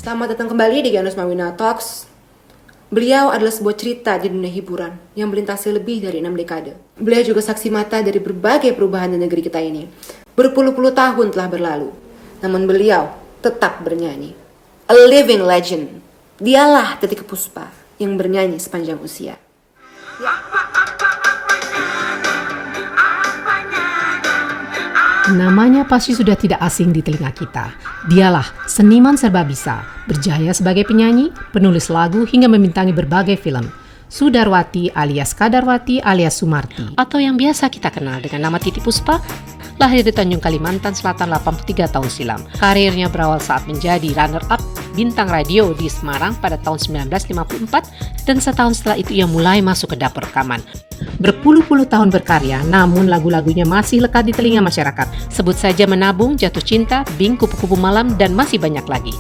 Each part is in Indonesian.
Selamat datang kembali di Ganus Mawina Talks. Beliau adalah sebuah cerita di dunia hiburan yang melintasi lebih dari 6 dekade. Beliau juga saksi mata dari berbagai perubahan di negeri kita ini. Berpuluh-puluh tahun telah berlalu, namun beliau tetap bernyanyi. A living legend. Dialah Titiek Puspa yang bernyanyi sepanjang usia. Namanya pasti sudah tidak asing di telinga kita. Dialah seniman serba bisa, berjaya sebagai penyanyi, penulis lagu hingga membintangi berbagai film. Sudarwati alias Kadarwati alias Sumarti, atau yang biasa kita kenal dengan nama Titiek Puspa, lahir di Tanjung Kalimantan Selatan 83 tahun silam. Karirnya berawal saat menjadi runner-up bintang radio di Semarang pada tahun 1954 dan setahun setelah itu ia mulai masuk ke dapur rekaman. Berpuluh-puluh tahun berkarya, namun lagu-lagunya masih lekat di telinga masyarakat. Sebut saja Menabung, Jatuh Cinta, Bing, Kupu-Kupu Malam, dan masih banyak lagi.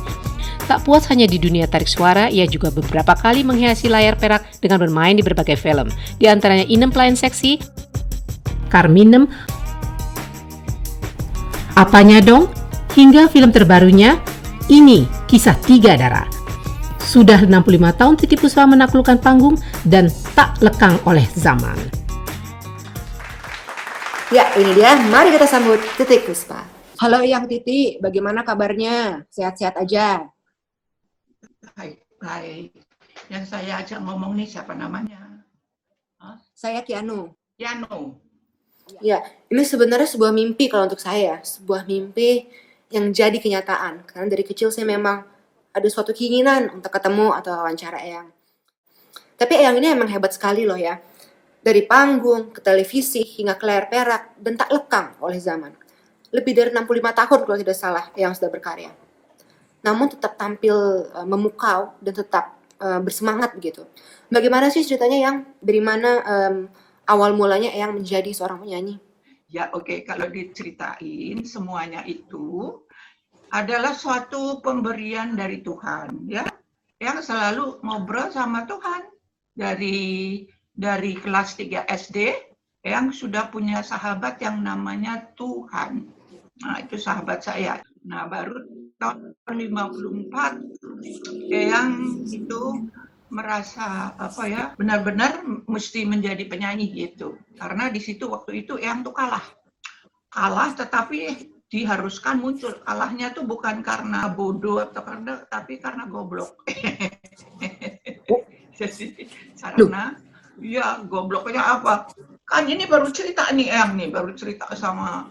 Tak puas hanya di dunia tarik suara, ia juga beberapa kali menghiasi layar perak dengan bermain di berbagai film. Di antaranya Inem Pelayan Seksi, Karminem, Apanya Dong, hingga film terbarunya, Ini Kisah Tiga Darah. Sudah 65 tahun Titiek Puspa menaklukkan panggung dan tak lekang oleh zaman. Ya, ini dia. Mari kita sambut Titiek Puspa. Halo Yang Titi, bagaimana kabarnya? Sehat-sehat aja? Baik. Yang saya ajak ngomong nih siapa namanya? Saya Kianu. Yano. Ya, ini sebenarnya sebuah mimpi kalau untuk saya. Sebuah mimpi yang jadi kenyataan. Karena dari kecil saya memang ada suatu keinginan untuk ketemu atau wawancara Eyang. Tapi Eyang ini emang hebat sekali loh ya. Dari panggung, ke televisi, hingga ke layar perak, dan tak lekang oleh zaman. Lebih dari 65 tahun kalau tidak salah Eyang sudah berkarya. Namun tetap tampil memukau dan tetap bersemangat begitu. Bagaimana sih ceritanya Eyang? Dari mana awal mulanya Eyang menjadi seorang penyanyi? Ya oke, kalau diceritain semuanya itu adalah suatu pemberian dari Tuhan, ya. Yang selalu ngobrol sama Tuhan dari kelas 3 SD, yang sudah punya sahabat yang namanya Tuhan. Nah, itu sahabat saya. Nah, baru tahun 54 yang itu merasa benar-benar mesti menjadi penyanyi gitu. Karena di situ waktu itu yang tuh kalah tetapi diharuskan muncul. Kalahnya tuh bukan karena bodoh atau tapi karena goblok. Jadi karena ya gobloknya apa? Kan ini baru cerita nih Eyang nih, baru cerita sama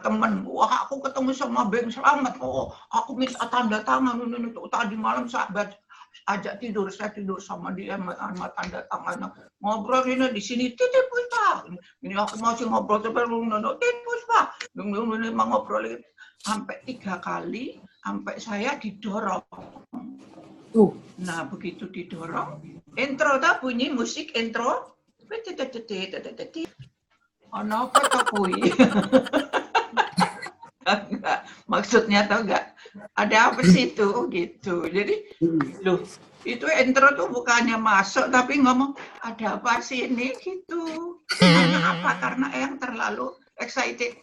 teman. Wah, aku ketemu sama Beng Slamet. Oh, aku minta tanda tangan untuk tadi malam sahabat ajak tidur, saya tidur sama dia sama tanda tangan. Ngobrol ini di sini Titiek Puspa. Ini aku masih ngobrol terus Titiek Puspa. Ini ngobrol sampai 3 kali sampai saya didorong. Nah, begitu didorong, intro dah bunyi musik intro. Ono apa to kuwi? Maksudnya tau nggak? Ada apa sih itu gitu. Jadi loh, itu intro tuh bukannya masuk tapi ngomong ada apa sih ini gitu. Karena apa? Karena Eyang terlalu excited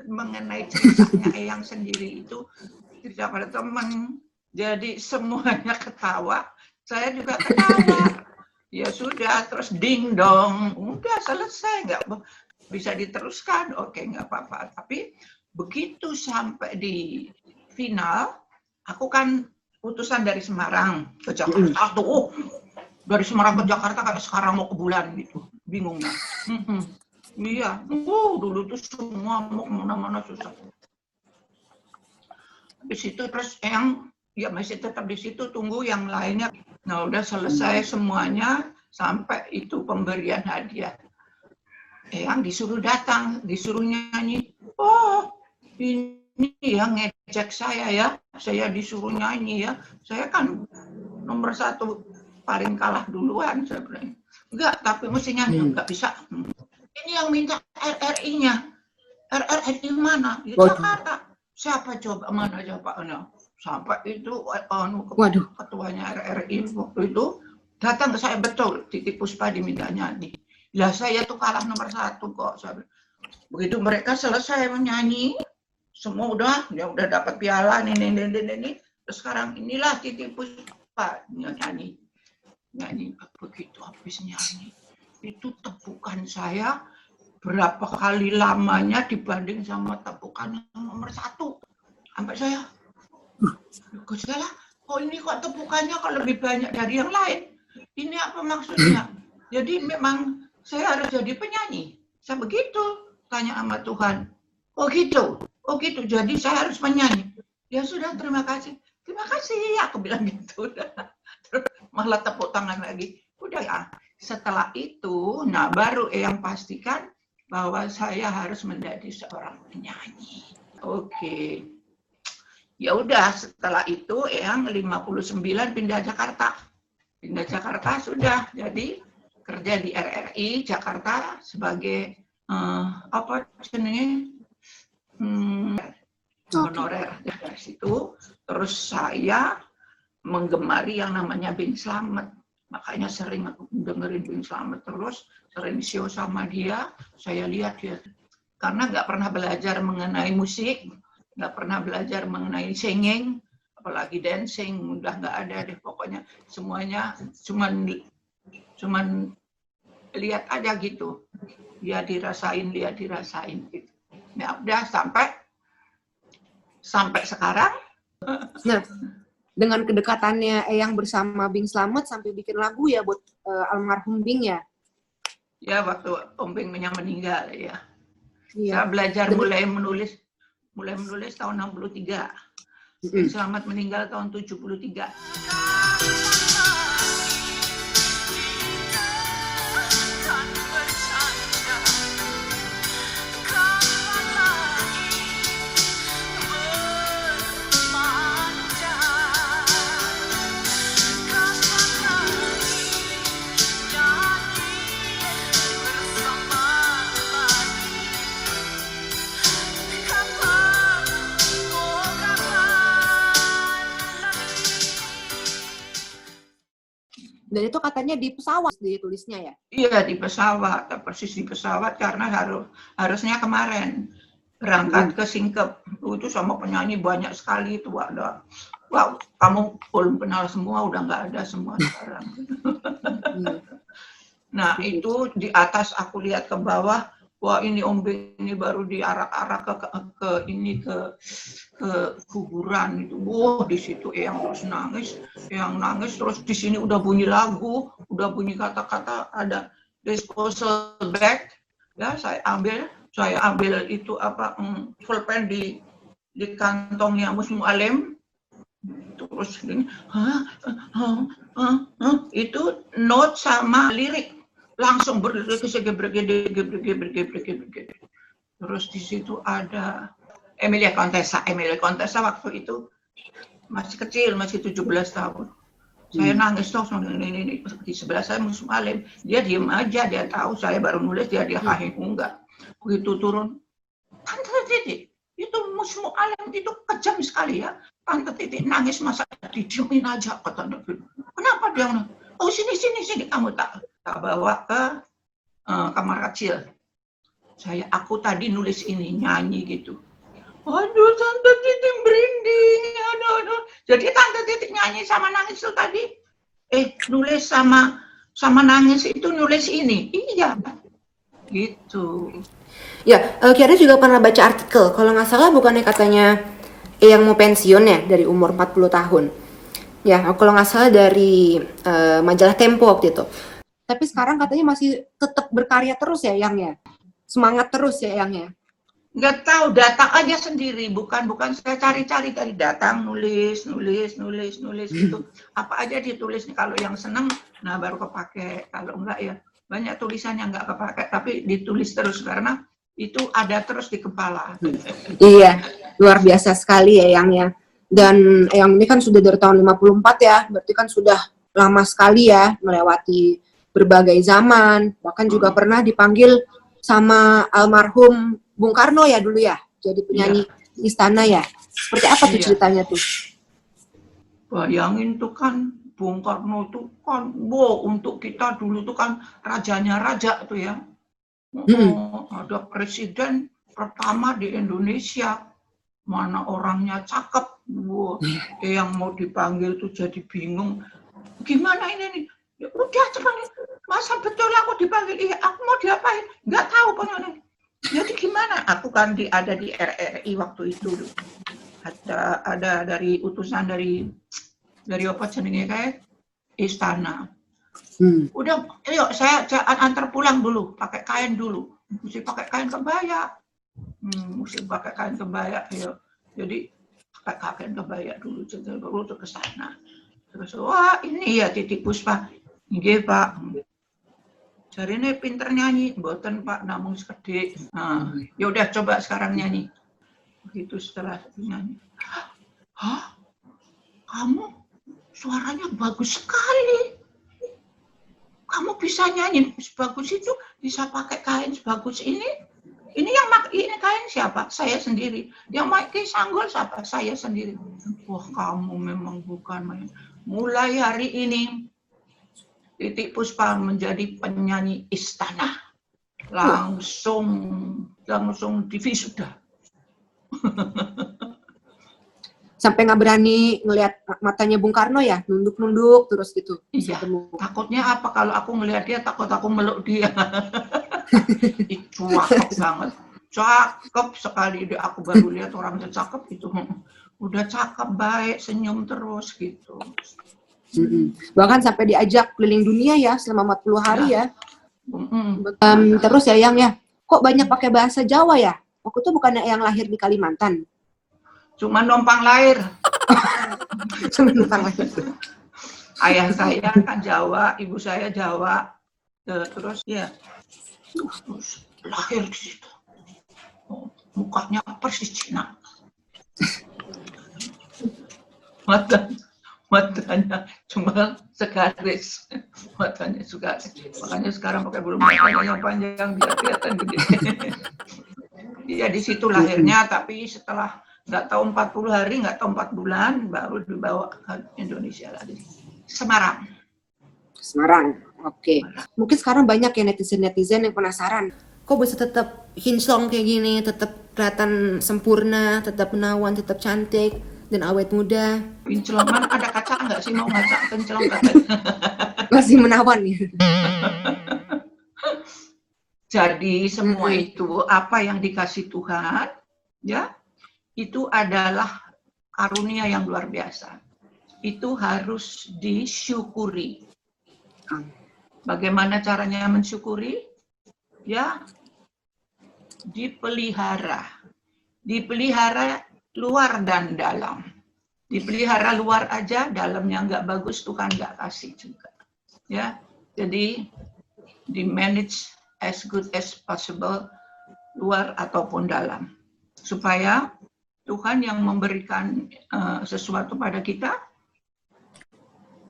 mengenai ceritanya Eyang sendiri itu cerita pada teman. Jadi semuanya ketawa, saya juga ketawa. Ya sudah, terus ding dong, udah selesai, nggak bisa diteruskan, oke nggak apa-apa. Tapi begitu sampai di final, aku kan utusan dari Semarang ke Jakarta tuh, dari Semarang ke Jakarta kayak sekarang mau ke bulan gitu, bingung nggak? Iya, dulu tuh semua mau kemana-mana susah. Di situ terus yang ya masih tetap di situ tunggu yang lainnya. Nah udah selesai semuanya sampai itu pemberian hadiah. Yang disuruh datang, disuruh nyanyi. Oh ini yang ngejek saya ya, saya disuruh nyanyi ya. Saya kan nomor 1 paling kalah duluan. Saya bilang enggak, tapi mesti nyanyi enggak bisa. Ini yang minta RRI-nya. RRI mana? Di Jakarta. Siapa coba mana coba? Sampai itu ketuanya RRI waktu itu datang ke saya, betul Titiek Puspa diminta nyanyi. Ya saya tuh kalah nomor 1 kok. Begitu mereka selesai menyanyi, semua udah dapat piala ini. Terus sekarang inilah Titiek Puspa nyanyi begitu habis nyanyi. Itu tepukan saya berapa kali lamanya dibanding sama tepukan yang nomor 1. Sampai saya, Gustalah, kok ini kok tepukannya kok lebih banyak dari yang lain? Ini apa maksudnya? Jadi memang saya harus jadi penyanyi. Saya begitu tanya sama Tuhan. Oh gitu, jadi saya harus menyanyi. Ya sudah, terima kasih, aku bilang gitu. Terus malah tepuk tangan lagi. Udah ya, setelah itu, nah baru yang pastikan bahwa saya harus menjadi seorang penyanyi. Oke. Ya udah, setelah itu Eyang 59 pindah Jakarta. Pindah Jakarta sudah jadi kerja di RRI Jakarta sebagai apa jenisnya honorer dari situ. Terus saya menggemari yang namanya Bing Slamet. Makanya sering aku dengerin Bing Slamet terus, sering show sama dia, saya lihat dia. Karena nggak pernah belajar mengenai musik, nggak pernah belajar mengenai singing, apalagi dancing, udah nggak ada deh pokoknya. Semuanya cuman lihat aja gitu. Dia dirasain gitu. Nah, udah sampai sekarang. Nah, dengan kedekatannya Eyang bersama Bing Slamet sampai bikin lagu ya buat almarhum Bing ya? Ya, waktu Om Bing meninggal ya. Iya. Saya belajar mulai menulis tahun 63. Bing Slamet meninggal tahun 73. Dan itu katanya di pesawat ditulisnya ya? Iya, di pesawat, persis di pesawat, karena harusnya kemarin berangkat ke Singkep. Itu sama penyanyi banyak sekali itu ada. Wow, kamu belum kenal semua, udah nggak ada semua sekarang. Nah, itu di atas aku lihat ke bawah, wah ini Om Bing ini baru diarak-arak ke kuburan itu. Wah, di situ yang nangis terus di sini udah bunyi lagu, udah bunyi kata-kata, ada disposal bag. Ya, saya ambil itu apa pulpen di kantongnya Mus Mualim. Terus gini, itu note sama lirik langsung bergede. Terus di situ ada Emilia Contessa waktu itu masih kecil, masih 17 tahun. Saya nangis terus, ini di sebelah saya Mus Mualim, dia diem aja, dia tahu saya baru nulis, dia enggak. Begitu turun, Tante Titiek, itu Mus Mualim itu kejam sekali ya. Tante Titiek nangis, masa didiemin aja, kata Tante. Kenapa dia? Oh sini kamu tak bawa ke kamar kecil. Aku tadi nulis ini, nyanyi gitu. Aduh, Tante Titiek merinding. Aduh. Jadi Tante Titiek nyanyi sama nangis itu tadi. Nulis sama nangis itu nulis ini. Iya. Gitu. Ya, Kiara juga pernah baca artikel. Kalau nggak salah bukannya katanya yang mau pensiun ya dari umur 40 tahun. Ya, kalau nggak salah dari majalah Tempo waktu itu. Tapi sekarang katanya masih tetap berkarya terus ya, Yang ya? Semangat terus ya, Yang ya? Nggak tahu, datang aja sendiri. Bukan saya cari-cari dari datang, nulis gitu. Apa aja ditulis. Kalau yang seneng, nah baru kepake. Kalau enggak ya, banyak tulisan yang nggak kepake, tapi ditulis terus karena itu ada terus di kepala. Iya, luar biasa sekali ya, Yang ya. Dan Yang ini kan sudah dari tahun 54 ya, berarti kan sudah lama sekali ya, melewati berbagai zaman, bahkan juga pernah dipanggil sama almarhum Bung Karno ya dulu ya, jadi penyanyi istana ya. Seperti apa tuh ceritanya tuh? Bayangin tuh kan, Bung Karno tuh kan, untuk kita dulu tuh kan rajanya raja tuh ya. Ada presiden pertama di Indonesia, mana orangnya cakep, Wah, yang mau dipanggil tuh jadi bingung. Gimana ini nih? Ya udah cepat, masa betul aku dipanggil? Iya, aku mau diapain? Nggak tahu pokoknya. Jadi gimana? Aku kan ada di RRI waktu itu. Ada dari utusan dari apa jenenge kayak istana. Udah, ayo saya antar pulang dulu, pakai kain dulu. Mesti pakai kain kebaya. Mesti pakai kain kebaya, ayo. Jadi pakai kain kebaya dulu, baru tuh ke sana. Terus, wah ini ya Titi Puspa. Nggih Pak. Jarine pinter nyanyi, mboten Pak, namung sekedhik. Nah, ya udah coba sekarang nyanyi. Begitu setelah nyanyi. Hah? Kamu suaranya bagus sekali. Kamu bisa nyanyi sebagus itu, bisa pakai kain sebagus ini. Ini kain siapa? Saya sendiri. Yang pakai sanggul siapa? Saya sendiri. Wah, kamu memang bukan main. Mulai hari ini Titi Puspa menjadi penyanyi istana. Langsung divisuda. Sampai nggak berani ngelihat matanya Bung Karno ya, nunduk-nunduk terus gitu. Iya, takutnya apa kalau aku ngelihat dia, takut aku meluk dia. Itu cakep banget. Cakep sekali. Aku baru lihat orang yang cakep itu. Udah cakep, baik, senyum terus gitu. Bahkan sampai diajak keliling dunia ya selama 40 hari ya. Terus ya Yang ya, kok banyak pakai bahasa Jawa ya? Aku tuh bukannya yang lahir di Kalimantan. Cuma numpang lahir. Cuma numpang lahir. Ayah saya kan Jawa, ibu saya Jawa. Terus ya, terus lahir di situ. Mukanya persis Cina. Matanya cuma segaris, matanya segaris. Makanya sekarang pakai bulu matanya yang panjang biar kelihatan gede. Iya di situ lahirnya, tapi setelah nggak tahu 40 hari, nggak tahu 4 bulan, baru dibawa ke Indonesia lagi. Semarang. Oke. Mungkin sekarang banyak ya netizen yang penasaran. Kok bisa tetap kinclong kayak gini, tetap kelihatan sempurna, tetap menawan, tetap cantik, dan awet muda. Kinclong, mana ada kaca nggak sih mau ngaca kinclong nggak? Masih menawan ya. Jadi semua itu apa yang dikasih Tuhan, ya, itu adalah karunia yang luar biasa. Itu harus disyukuri. Bagaimana caranya mensyukuri? Ya, dipelihara. Dipelihara luar dan dalam. Dipelihara luar aja, dalamnya nggak bagus, Tuhan nggak kasih juga. Ya, jadi di manage as good as possible, luar ataupun dalam. Supaya Tuhan yang memberikan sesuatu pada kita,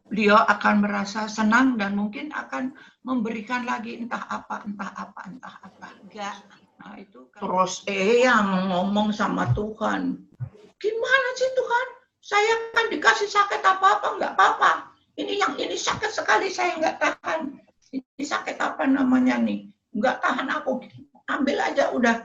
Beliau akan merasa senang dan mungkin akan memberikan lagi entah apa. Enggak. Nah, itu kan. Terus yang ngomong sama Tuhan, gimana sih Tuhan? Saya kan dikasih sakit apa-apa, enggak apa-apa. Ini sakit sekali, saya enggak tahan. Ini sakit apa namanya nih? Enggak tahan aku. Ambil aja udah.